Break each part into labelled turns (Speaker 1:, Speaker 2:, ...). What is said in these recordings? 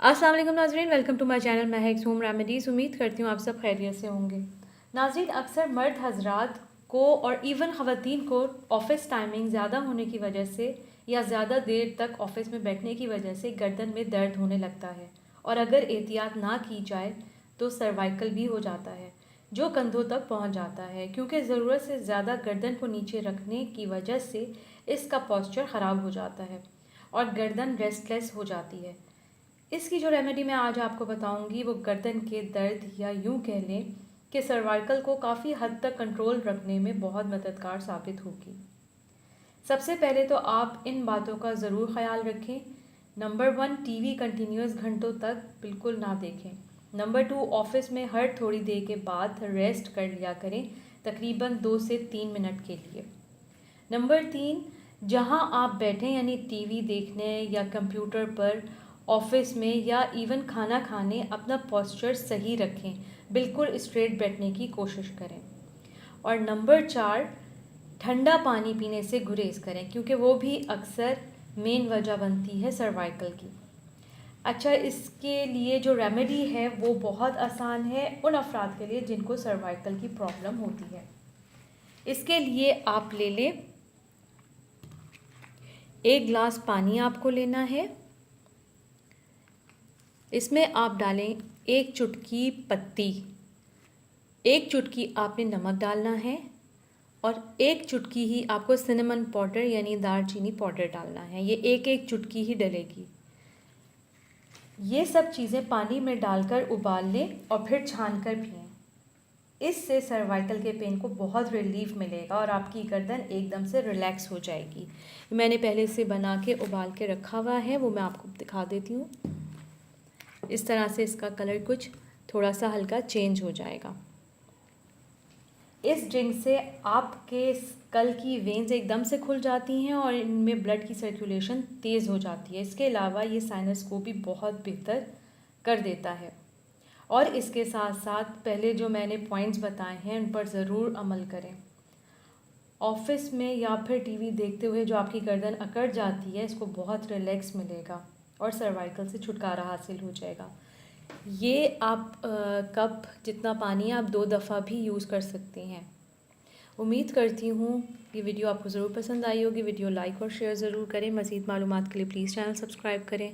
Speaker 1: अस्सलाम वालेकुम नाज़रीन, welcome to my channel Mahak home remedies. उम्मीद करती हूँ आप सब खैरियत से होंगे। नाज़रीन, अक्सर मर्द हजरात को और इवन ख़वातीन को ऑफ़िस टाइमिंग ज़्यादा होने की वजह से या ज़्यादा देर तक ऑफ़िस में बैठने की वजह से गर्दन में दर्द होने लगता है और अगर एहतियात ना की जाए तो सर्वाइकल भी हो जाता है जो कंधों तक पहुँच जाता है, क्योंकि ज़रूरत से ज़्यादा गर्दन को नीचे रखने की वजह से इसका पोस्चर ख़राब हो जाता है और गर्दन रेस्टलेस हो जाती है। इसकी जो रेमेडी मैं आज आपको बताऊंगी वो गर्दन के दर्द या यूं कह लें कि सर्वाइकल को काफ़ी हद तक कंट्रोल रखने में बहुत मददगार साबित होगी। सबसे पहले तो आप इन बातों का ज़रूर ख्याल रखें। नंबर 1, टीवी कंटिन्यूस घंटों तक बिल्कुल ना देखें। नंबर 2, ऑफिस में हर थोड़ी देर के बाद रेस्ट कर लिया करें, तकरीबन 2 से 3 मिनट के लिए। नंबर 3, जहां आप बैठें यानी टीवी देखने या कंप्यूटर पर, ऑफिस में या इवन खाना खाने, अपना पोस्चर सही रखें, बिल्कुल स्ट्रेट बैठने की कोशिश करें। और नंबर 4, ठंडा पानी पीने से गुरेज करें, क्योंकि वो भी अक्सर मेन वजह बनती है सर्वाइकल की। अच्छा, इसके लिए जो रेमेडी है वो बहुत आसान है उन अफराद के लिए जिनको सर्वाइकल की प्रॉब्लम होती है। इसके लिए आप ले लें, 1 गिलास पानी आपको लेना है। इसमें आप डालें 1 चुटकी पत्ती, 1 चुटकी आपने नमक डालना है और 1 चुटकी ही आपको सिनेमन पाउडर यानी दालचीनी पाउडर डालना है। ये एक चुटकी ही डलेगी। ये सब चीज़ें पानी में डालकर उबाल लें और फिर छान कर पिएं। इससे सर्वाइकल के पेन को बहुत रिलीफ मिलेगा और आपकी गर्दन एकदम से रिलैक्स हो जाएगी। मैंने पहले से बना के उबाल के रखा हुआ है, वो मैं आपको दिखा देती हूँ। इस तरह से इसका कलर कुछ थोड़ा सा हल्का चेंज हो जाएगा। इस ड्रिंक से आपके स्कल की वेन्स एकदम से खुल जाती हैं और इनमें ब्लड की सर्कुलेशन तेज़ हो जाती है। इसके अलावा ये साइनस को भी बहुत बेहतर कर देता है। और इसके साथ साथ पहले जो मैंने पॉइंट्स बताए हैं उन पर ज़रूर अमल करें। ऑफिस में या फिर टीवी देखते हुए जो आपकी गर्दन अकड़ जाती है, इसको बहुत रिलैक्स मिलेगा और सर्वाइकल से छुटकारा हासिल हो जाएगा। ये आप कप जितना पानी आप 2 दफ़ा भी यूज़ कर सकते हैं। उम्मीद करती हूँ ये वीडियो आपको ज़रूर पसंद आई होगी। वीडियो लाइक और शेयर ज़रूर करें। मज़ीद मालूमात के लिए प्लीज़ चैनल सब्सक्राइब करें।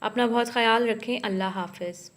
Speaker 1: अपना बहुत ख़याल रखें। अल्लाह हाफ़िज़।